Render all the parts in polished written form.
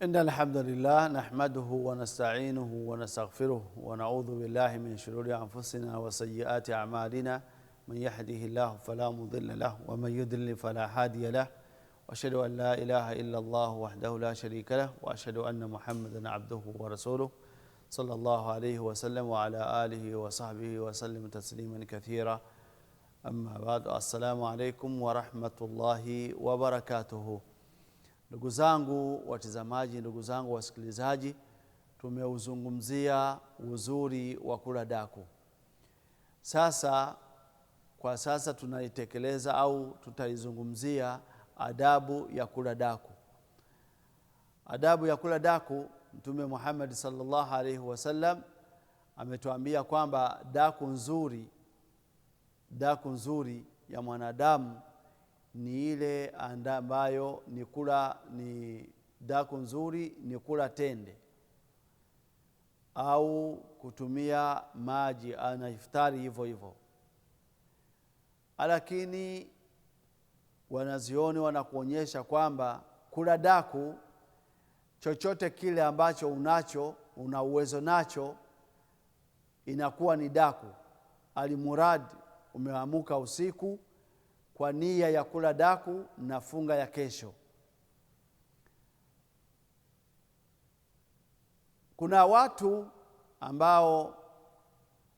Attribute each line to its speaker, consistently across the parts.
Speaker 1: إن الحمد لله نحمده ونستعينه ونستغفره ونعوذ بالله من شرور أنفسنا وسيئات أعمالنا. من يهده الله فلا مضل له ومن يضلل فلا هادي له، وأشهد أن لا إله إلا الله وحده لا شريك له، وأشهد أن محمدا عبده ورسوله صلى الله عليه وسلم وعلى آله وصحبه وسلم تسليما كثيرا. أما بعد، السلام عليكم ورحمة الله وبركاته. Ndugu zangu watazamaji, ndugu zangu wasikilizaji, tumeuzungumzia uzuri wa kula daku. Kwa sasa tunaitekeleza au tutaizungumzia adabu ya kula daku. Adabu ya kula daku, Mtume Muhammad sallallahu alaihi wasallam ametuambia kwamba daku nzuri ya mwanadamu ni ile ambayo ni daku nzuri ni kula tende au kutumia maji ana iftari hivyo hivyo. Lakini wanazioni wanakuonyesha kwamba kula daku, chochote kile ambacho una uwezo nacho, inakuwa ni daku. Alimuradi umeamuka usiku kwa nia ya kula daku na funga ya kesho. Kuna watu ambao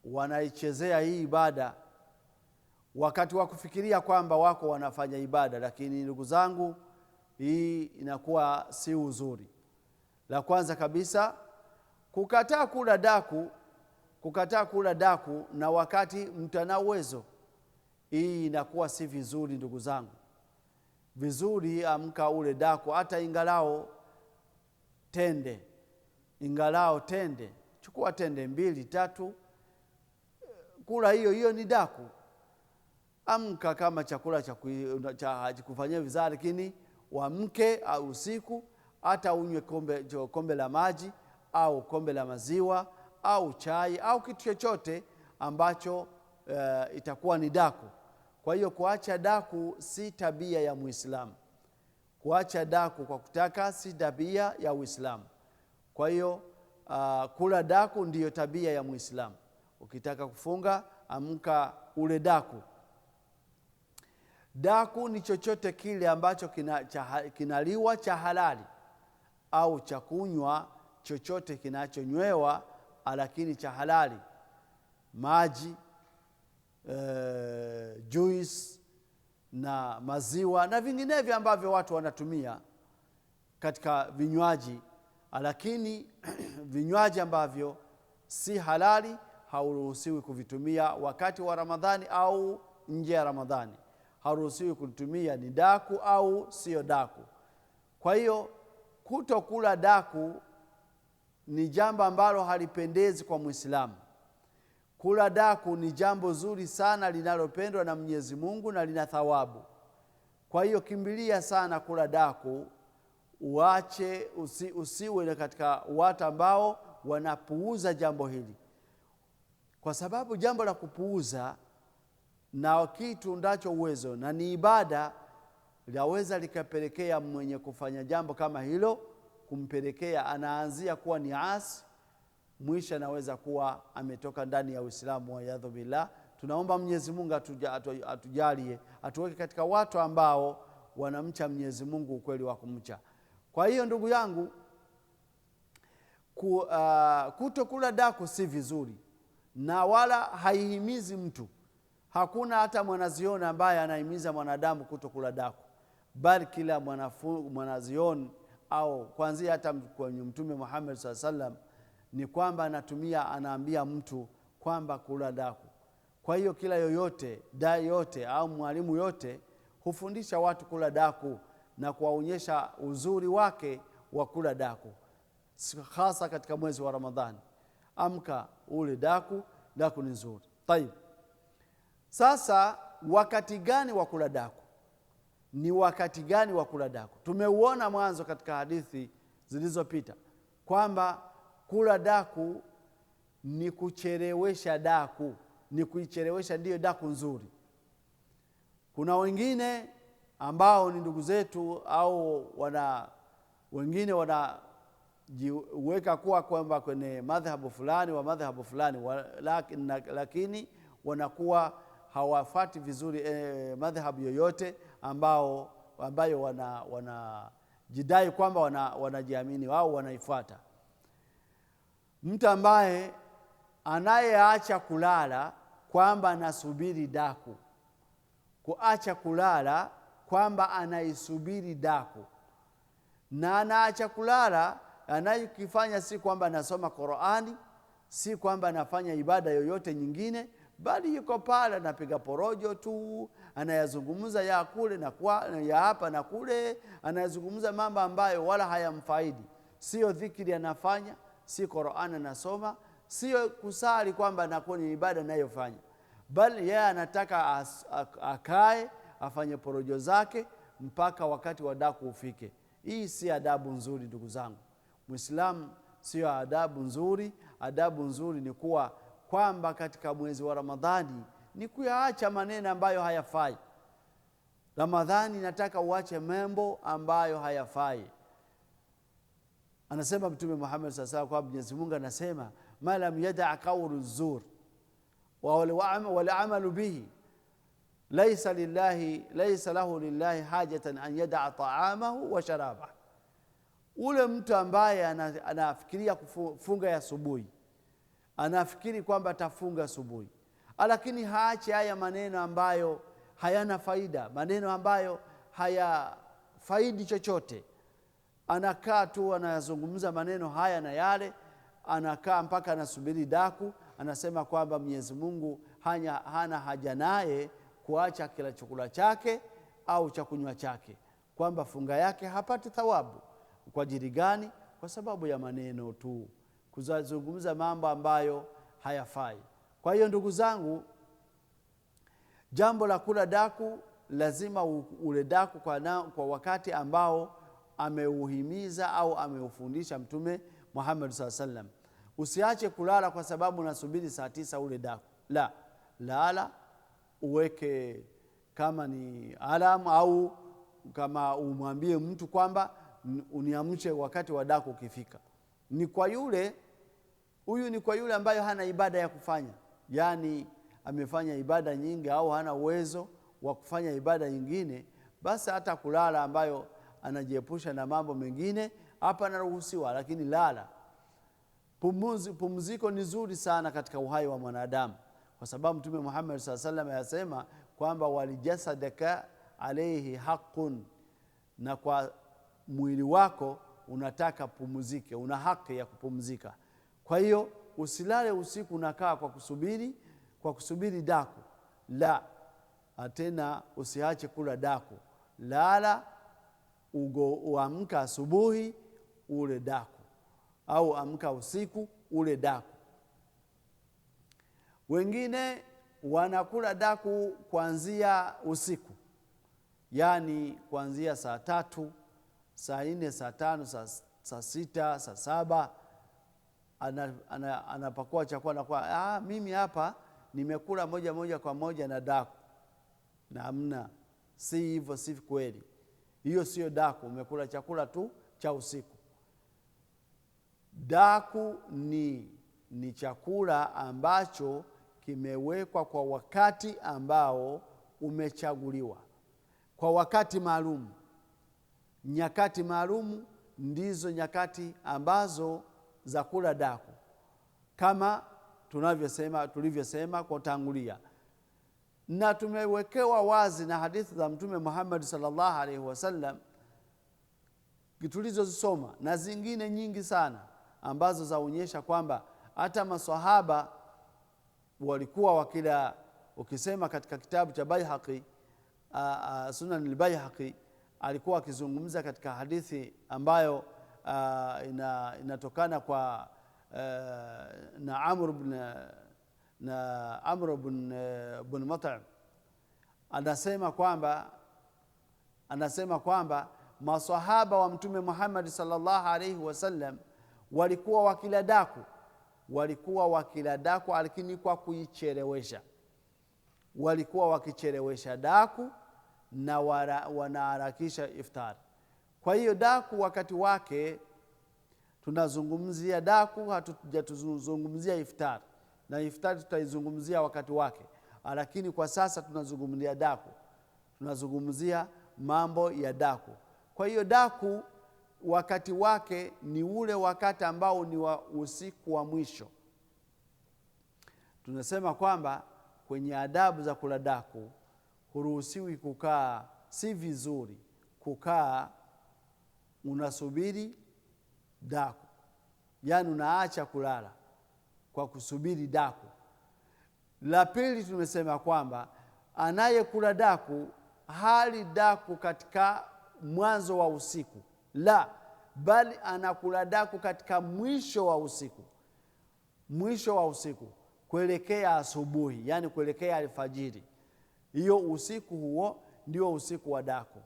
Speaker 1: wanaichezea hii ibada wakati wa kufikiria kwamba wako wanafanya ibada, lakini ndugu zangu, hii inakuwa si uzuri. La kwanza kabisa, kukataa kula daku na wakati mtu ana uwezo, hii inakuwa si vizuri ndugu zangu. Vizuri amka ule daku, hata ingalao tende, chukua tende 2, 3, kula hiyo ni daku. Amka kama chakula cha kufanyia vizuri, lakini uamke au usiku, hata unywe kombe la maji au kombe la maziwa au chai au kitu chochote ambacho itakuwa ni daku. Kwa hiyo kuacha daku si tabia ya Muislamu. Kuacha daku kwa kutaka si tabia ya Uislamu. Kwa hiyo kula daku ndiyo tabia ya Muislamu. Ukitaka kufunga, amka ule daku. Daku ni chochote kile ambacho kinaliwa cha halali au cha kunywa, chochote kinachonywewa lakini cha halali. Maji, juice na maziwa na vinginevyo ambavyo watu wanatumia katika vinywaji, lakini vinywaji ambavyo si halali hauruhusiwi kuvitumia wakati wa Ramadhani au nje ya Ramadhani. Hauruhusiwi kutumia, ni daku au sio daku. Kwa hiyo kutokula daku ni jambo ambalo halipendezi kwa Muislamu. Kula daku ni jambo zuri sana linalopendwa na Mwenyezi Mungu na lina thawabu. Kwa hiyo kimbilia sana kula daku, usiwe katika watu ambao wanapuuza jambo hili. Kwa sababu jambo la kupuuza na kitu ndacho uwezo na ni ibada, laweza likapelekea mwenye kufanya jambo kama hilo kumpelekea anaanzia kuwa ni asi, mwisho anaweza kuwa ametoka ndani ya Uislamu wa yadhu billah. Tunaomba Mwenyezi Mungu atujalie, atuweke katika watu ambao wanamcha Mwenyezi Mungu ukweli wa kumcha. Kwa hiyo ndugu yangu, kutokula daku si vizuri na wala haihimizi mtu. Hakuna hata mwanazioni ambaye anahimiza mwanadamu kutokula daku, bali kila mwanazioni au kuanzia hata kwenye Mtume Muhammad sallallahu alaihi wasallam ni kwamba anaambia mtu kwamba kula daku. Kwa hiyo kila dai yote au mwalimu yote hufundisha watu kula daku na kuwaonyesha uzuri wake wa kula daku, hasa katika mwezi wa Ramadhani. Amka ule daku ni nzuri. Tayeb, sasa wakati gani wa kula daku? Ni wakati gani wa kula daku? Tumeuona mwanzo katika hadithi zilizopita kwamba kula daku ni kuchelewesha daku, ni kuichelewesha, ndiyo daku nzuri. Kuna wengine ambao ni ndugu zetu au wengine wanajiweka kuwa kwamba kwenye madhhabu fulani wa madhhabu fulani, lakini wanakuwa hawafuati vizuri madhhabu yoyote ambayo wanajidai kwamba wanajiamini au wanaifuata. Mtu ambaye anayeacha kulala kwamba anasubiri daku, kuacha kulala kwamba anaisubiri daku, na anaacha kulala anayokifanya si kwamba anasoma Qur'ani, si kwamba anafanya ibada yoyote nyingine, bali yuko pale anapiga porojo tu, anayazungumza ya kule na ya hapa na kule, anayazungumza mambo ambayo wala hayamfaidi. Sio dhikri anafanya, si Qur'ani anasoma, sio kusali kwamba anakuwa ni ibada anayofanya, bali yeye anataka akae afanye porojo zake mpaka wakati wa daku ufike. Hii si adabu nzuri ndugu zangu. Muislamu sio adabu nzuri. Adabu nzuri ni kuwa kwamba katika mwezi wa Ramadhani ni kuyaacha maneno ambayo hayafai. Ramadhani nataka uache mambo ambayo hayafai. Anasema Mtume Muhammad sallallahu alaihi wasallam, Mwenyezi Mungu anasema, ma lam yada' qawlu zur wal amalu bihi laysa lahu lillahi hajatan an yada'a ta'amahu wa sharabahu. Ule mtu ambaye anafikiria kufunga ya asubuhi, anafikiri kwamba atafunga asubuhi, lakini haache haya maneno ambayo hayana faida, maneno ambayo hayafaidi chochote, anakaa tu anayazungumza maneno haya na yale, anakaa mpaka anasubiri daku, anasema kwamba Mwenyezi Mungu hana haja naye kuacha kila chakula chake au cha kunywa chake, kwamba funga yake hapati thawabu. Kwa ajili gani? Kwa sababu ya maneno tu, kuzungumza mambo ambayo hayafai. Kwa hiyo ndugu zangu, jambo la kula daku, lazima ule daku kwa wakati ambao ameuhimiza au ameufundisha Mtume Muhammad sallallahu alaihi wasallam. Usiache kulala kwa sababu unasubiri saa 9 ule daku. Lala, uweke kama ni alarm, au kama umwambie mtu kwamba uniamshe wakati wa daku ukifika. Huyu ni kwa yule ambaye hana ibada ya kufanya, yani amefanya ibada nyingi au hana uwezo wa kufanya ibada nyingine, basi hata kulala ambayo anajiepusha na mambo mengine hapa anaruhusiwa. Lakini lala, pumziko ni nzuri sana katika uhai wa mwanadamu, kwa sababu Mtume Muhammad sallallahu alaihi wasallam yasema kwamba walijasadaka alayhi haqqun, na kwa mwili wako unataka pumzike, una haki ya kupumzika. Kwa hiyo usilale usiku unakaa kwa kusubiri daku. La, tena usiache kula daku. Lala, uamka asubuhi ule daku, au amka usiku ule daku. Wengine wanakula daku kuanzia usiku, yani kuanzia saa 3, saa 4, saa 5, saa 6, saa 7 anapakua chakula na kwa mimi hapa nimekula moja kwa moja na daku. Na hamna, si hivyo, si kweli. Hiyo sio daku, umekula chakula tu cha usiku. Daku ni chakula ambacho kimewekwa kwa wakati ambao umechaguliwa, kwa wakati maalum. Nyakati maalum ndizo nyakati ambazo za kula daku, kama tulivyosema kwa tangulia, na tumewekewa wazi na hadithi za Mtume Muhammad sallallahu alaihi wasallam tulizozisoma na zingine nyingi sana ambazo zaonyesha kwamba hata maswahaba walikuwa wakila. Ukisema katika kitabu cha Baihaqi, Sunan al-Baihaqi, alikuwa akizungumza katika hadithi ambayo inatokana kwa na Amr ibn Mut'im. Anasema kwamba maswahaba wa Mtume Muhammad sallallahu alaihi wasallam walikuwa wakila daku, lakini kwa kuichelewesha. Walikuwa wakichelewesha daku na wanaharakisha iftar. Kwa hiyo daku wakati wake Tunazungumzia daku, hatujazungumzia iftar, na iftar tutaizungumzia wakati wake, lakini kwa sasa tunazungumzia daku, tunazungumzia mambo ya daku. Kwa hiyo daku wakati wake ni ule wakati ambao ni wa usiku wa mwisho. Tunasema kwamba kwenye adabu za kula daku huruhusiwi kukaa, si vizuri kukaa unasubiri daku, yani unaacha kulala kwa kusubiri daku. La pili, tumesema kwamba anayekula daku hali daku katika mwanzo wa usiku, la bali anakula daku katika mwisho wa usiku, mwisho wa usiku kuelekea asubuhi, yani kuelekea alfajiri. Hiyo usiku huo ndio usiku wa daku.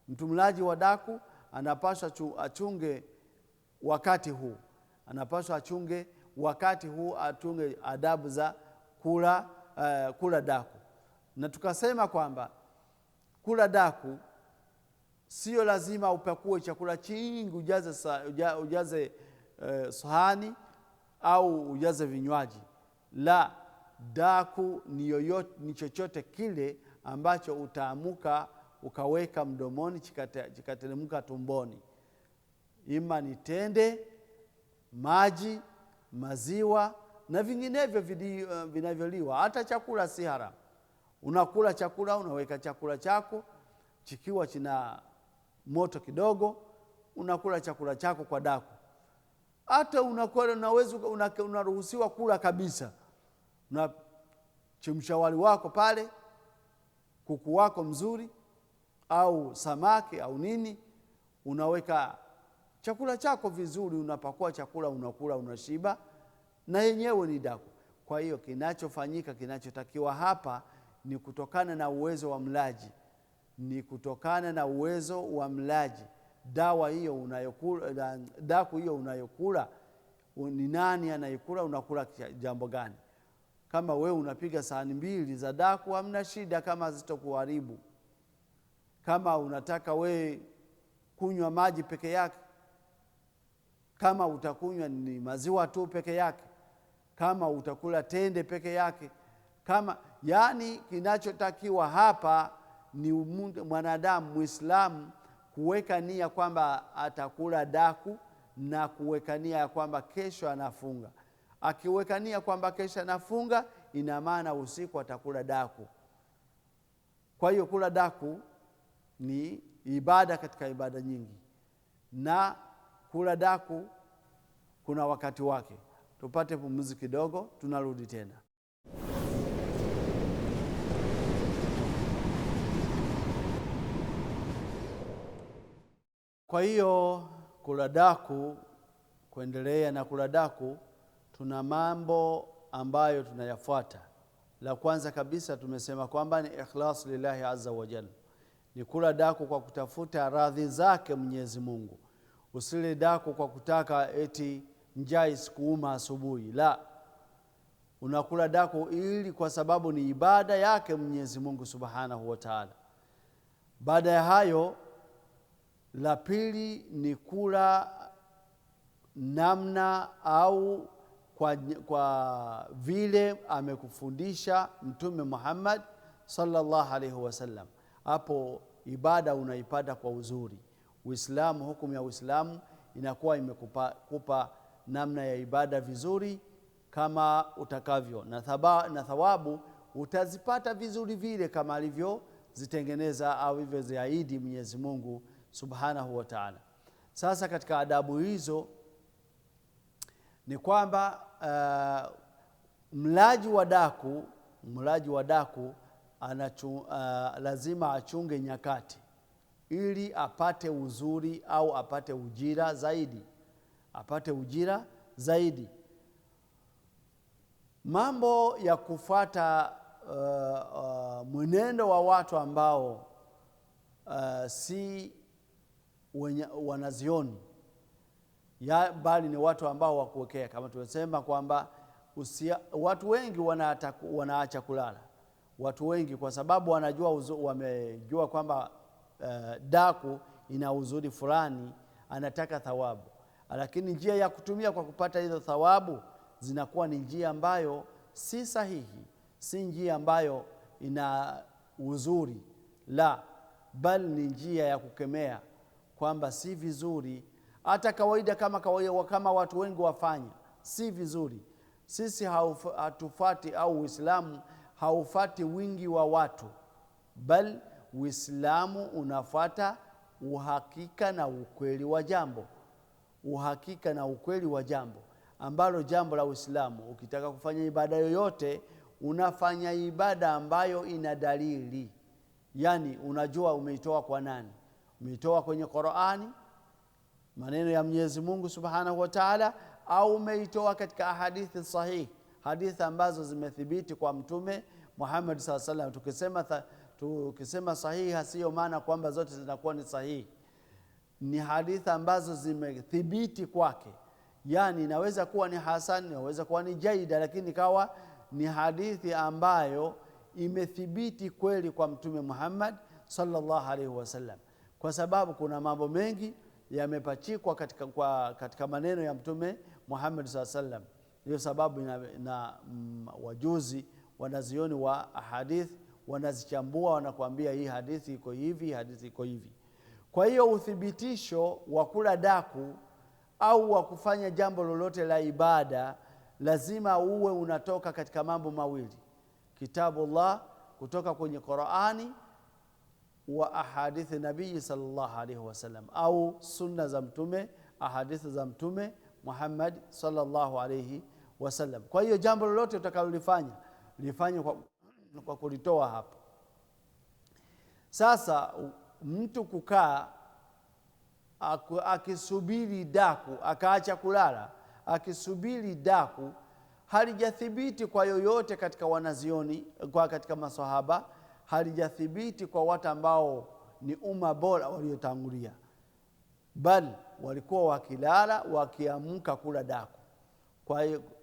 Speaker 1: Mtu mlaji wa daku anapaswa achunge wakati huu, anapaswa achunge wakati huu, achunge adabu za kula daku. Na tukasema kwamba kula daku sio lazima upakue chakula kingi ujaze sahani au ujaze vinywaji. La, daku ni chochote kile ambacho utaamuka ukaweka mdomoni chikateremka tumboni. Ima ni tende, maji, maziwa na vinginevyo vinavyoliwa. Hata chakula si haramu. Unakula chakula, unaweka chakula chako chikiwa china moto kidogo, unakula chakula chako kwa daku. Hata unaruhusiwa kula kabisa. Unachemsha wali wako pale, kuku wako mzuri au samaki au nini, unaweka chakula chako vizuri, unapakua chakula, unakula, unashiba, na yenyewe ni daku. Kwa hiyo kinachofanyika, kinachotakiwa hapa ni kutokana na uwezo wa mlaji, ni kutokana na uwezo wa mlaji. Dawa hiyo unayokula, daku hiyo unayokula, ni nani anayekula, unakula jambo gani? Kama wewe unapiga sahani 2 za daku, hamna shida kama zitokuharibu. Kama unataka wewe kunywa maji peke yake, kama utakunywa ni maziwa tu peke yake, kama utakula tende peke yake, yani kinachotakiwa hapa ni mwanadamu Muislamu kuweka nia kwamba atakula daku na kuweka nia ya kwamba kesho anafunga. Akiweka nia kwamba kesho anafunga, ina maana usiku atakula daku. Kwa hiyo kula daku ni ibada katika ibada nyingi, na kula daku kuna wakati wake. Tupate pumziko kidogo, tunarudi tena. Kwa hiyo kula daku, kuendelea na kula daku, tuna mambo ambayo tunayafuata. La kwanza kabisa tumesema kwamba ni ikhlas lillahi azza wa jalla. Ni kula daku kwa kutafuta radhi zake Mwenyezi Mungu. Usile daku kwa kutaka eti njaa isikuuma asubuhi. La, unakula daku ili kwa sababu ni ibada yake Mwenyezi Mungu Subhanahu wa Ta'ala. Baada ya hayo, la pili ni kula namna au kwa vile amekufundisha Mtume Muhammad sallallahu alaihi wasallam. Hapo ibada unaipata kwa uzuri. Uislamu, hukumu ya Uislamu inakuwa imekupa namna ya ibada vizuri kama utakavyo, na thawabu utazipata vizuri vile kama alivyozitengeneza au alivyoziahidi Mwenyezi Mungu Subhanahu wa Ta'ala. Sasa katika adabu hizo ni kwamba mlaji wa daku lazima achunge nyakati ili apate uzuri au apate ujira zaidi. Mambo ya kufuata mwenendo wa watu ambao si wanazioni, bali ni watu ambao wakuwekea. Kama tunasema kwamba watu wengi wanaacha kulala. Watu wengi kwa sababu wamejua kwamba daku ina uzuri fulani, anataka thawabu. lakini njia ya kutumia kwa kupata hizo thawabu zinakuwa ni njia ambayo si sahihi, si njia ambayo ina uzuri, la bali ni njia ya kukemea kwamba si vizuri. Hata kawaida kama watu wengi wafanya, si vizuri. Sisi hatufati, au Uislamu haufati wingi wa watu, bali Uislamu unafuata uhakika na ukweli wa jambo. Uhakika na ukweli wa jambo, ambalo jambo la Uislamu, ukitaka kufanya ibada yoyote, unafanya ibada ambayo ina dalili. Yani unajua umeitoa kwa nani? Umeitoa kwenye Qur'ani, maneno ya Mwenyezi Mungu Subhanahu wa Ta'ala, au umeitoa katika hadithi sahihi, hadithi ambazo zimethibiti kwa Mtume Muhammad sallallahu alaihi wasallam. Tukisema sahihi, sio maana kwamba zote zinakuwa ni sahihi. Ni hadithi ambazo zimethibiti kwake. Yani inaweza kuwa ni hasan, inaweza kuwa ni jaida, lakini kawa ni hadithi ambayo imethibiti kweli kwa Mtume Muhammad sallallahu alaihi wasallam. Kwa sababu kuna mambo mengi yamepachikwa katika maneno ya Mtume Muhammad sallallahu alaihi wasallam. Hiyo sababu na wajuzi wanazioni wa hadith wanazichambua, wanakuambia hii hadithi iko hivi, hadithi iko hivi. Kwa hiyo uthibitisho wa kula daku au wa kufanya jambo lolote la ibada lazima uwe unatoka katika mambo mawili: Kitabullah, kutoka kwenye Qur'ani, wa ahadithi Nabii sallallahu alaihi wasallam, au sunna za Mtume, ahadithi za Mtume Muhammad sallallahu alaihi wasallam. Kwa hiyo jambo lolote utakalolifanya lifanye kwa kulitoa hapo. Sasa mtu kukaa akisubiri daku, akaacha kulala akisubiri daku, halijathibiti kwa yoyote katika wanazioni, kwa katika maswahaba, halijathibiti kwa watu ambao ni umma bora waliotangulia, bali walikuwa wakilala wakiamka kula daku.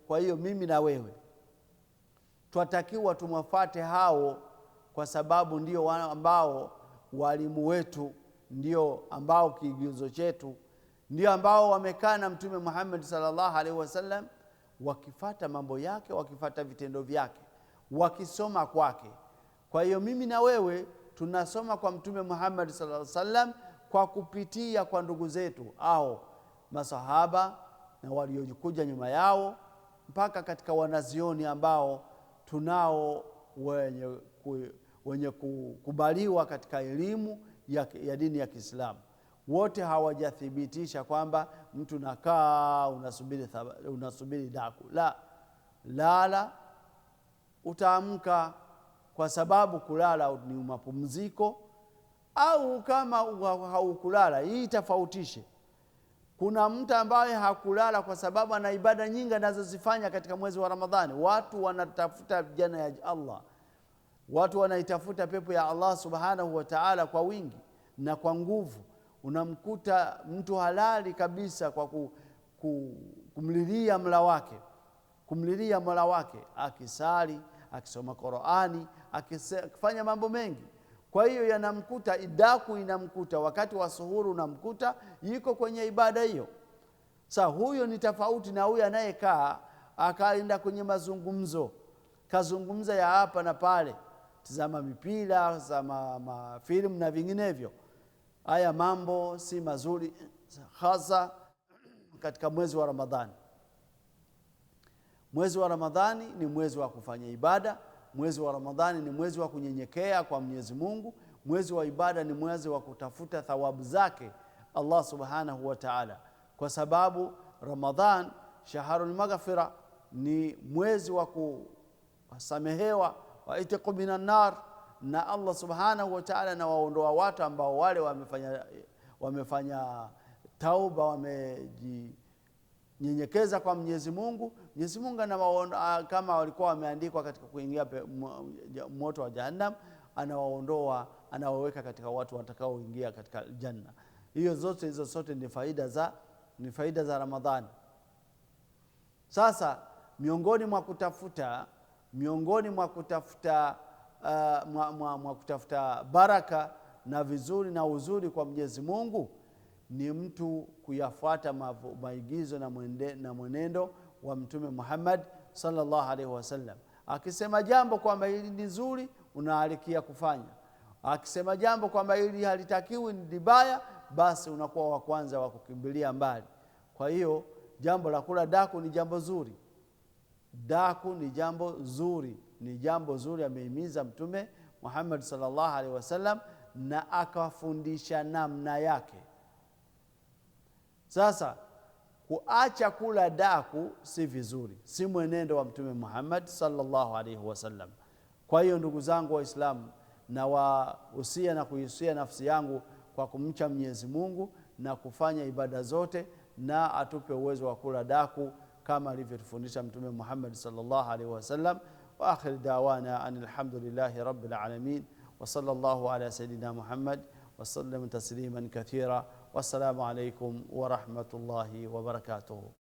Speaker 1: Kwa hiyo mimi na wewe twatakiwa tumwafate hao, kwa sababu ndio ambao walimu wetu, ndio ambao kiigizo chetu, ndio ambao wamekaa na Mtume Muhammad sallallahu alaihi wasallam, wakifata mambo yake, wakifata vitendo vyake, wakisoma kwake. Kwa hiyo mimi na wewe tunasoma kwa Mtume Muhammad sallallahu alaihi wasallam kwa kupitia kwa ndugu zetu au masahaba na waliokuja nyuma yao, mpaka katika wanazioni ambao tunao wenye kukubaliwa katika elimu ya dini ya Kiislamu. Wote hawajathibitisha kwamba mtu nakaa unasubiri daku. Lala, utaamka, kwa sababu kulala ni mapumziko. Au kama haukulala, hii tofautishe. Kuna mtu ambaye hakulala kwa sababu ana ibada nyingi anazozifanya katika mwezi wa Ramadhani. Watu wanatafuta janna ya Allah, watu wanaitafuta pepo ya Allah subhanahu wa ta'ala kwa wingi na kwa nguvu. Unamkuta mtu halali kabisa kwa kumlilia Mola wake, akisali, akisoma Qur'ani, akifanya mambo mengi. Kwa hiyo yanamkuta idaku, inamkuta wakati wa suhuru, unamkuta yuko kwenye ibada hiyo. Sasa huyo ni tofauti na huyo anayekaa akaenda kwenye mazungumzo, kazungumza ya hapa na pale, tazama mipira, tazama filamu na vinginevyo. Haya mambo si mazuri, hasa katika mwezi wa Ramadhani. Mwezi wa Ramadhani ni mwezi wa kufanya ibada. Mwezi wa Ramadhani ni mwezi wa kunyenyekea kwa Mwenyezi Mungu. Mwezi wa ibada ni mwezi wa kutafuta thawabu zake Allah subhanahu wa ta'ala, kwa sababu Ramadhan shahrul maghfira, ni mwezi wa kusamehewa, wa itiqu minan nar, na Allah subhanahu wa ta'ala na waondoa watu ambao wale wamefanya tauba, wamejinyenyekeza kwa Mwenyezi Mungu. Mwenyezi Mungu anawaondoa, kama walikuwa wameandikwa katika kuingia moto wa Jahannam, anawaondoa, anawaweka katika watu watakaoingia katika janna. Hizo zote ni faida za Ramadhani. Sasa miongoni mwa kutafuta baraka na vizuri na uzuri kwa Mwenyezi Mungu ni mtu kuyafuata maigizo na mwenendo wa Mtume Muhammad sallallahu alaihi wasallam. Akisema jambo kwamba hili ni zuri, unaalikia kufanya. Akisema jambo kwamba hili halitakiwi, ni baya, basi unakuwa wa kwanza wa kukimbilia mbali. Kwa hiyo jambo la kula daku ni jambo zuri. Daku ni jambo zuri, ni jambo zuri amehimiza Mtume Muhammad sallallahu alaihi wasallam na akafundisha namna yake. Sasa kuacha kula daku si vizuri, si mwenendo wa Mtume Muhammad sallallahu alaihi wasallam. Kwa hiyo ndugu zangu Waislamu, na wahusia na kuhusia nafsi yangu kwa kumcha Mwenyezi Mungu na kufanya ibada zote, na atupe uwezo wa kula daku kama alivyotufundisha Mtume Muhammad sallallahu alaihi wasallam. Wa akhir da'wana alhamdulillahi rabbil alamin wa sallallahu ala sayidina Muhammad wa sallam tasliman kathira. Wassalamu alaikum wa rahmatullahi wa barakatuh.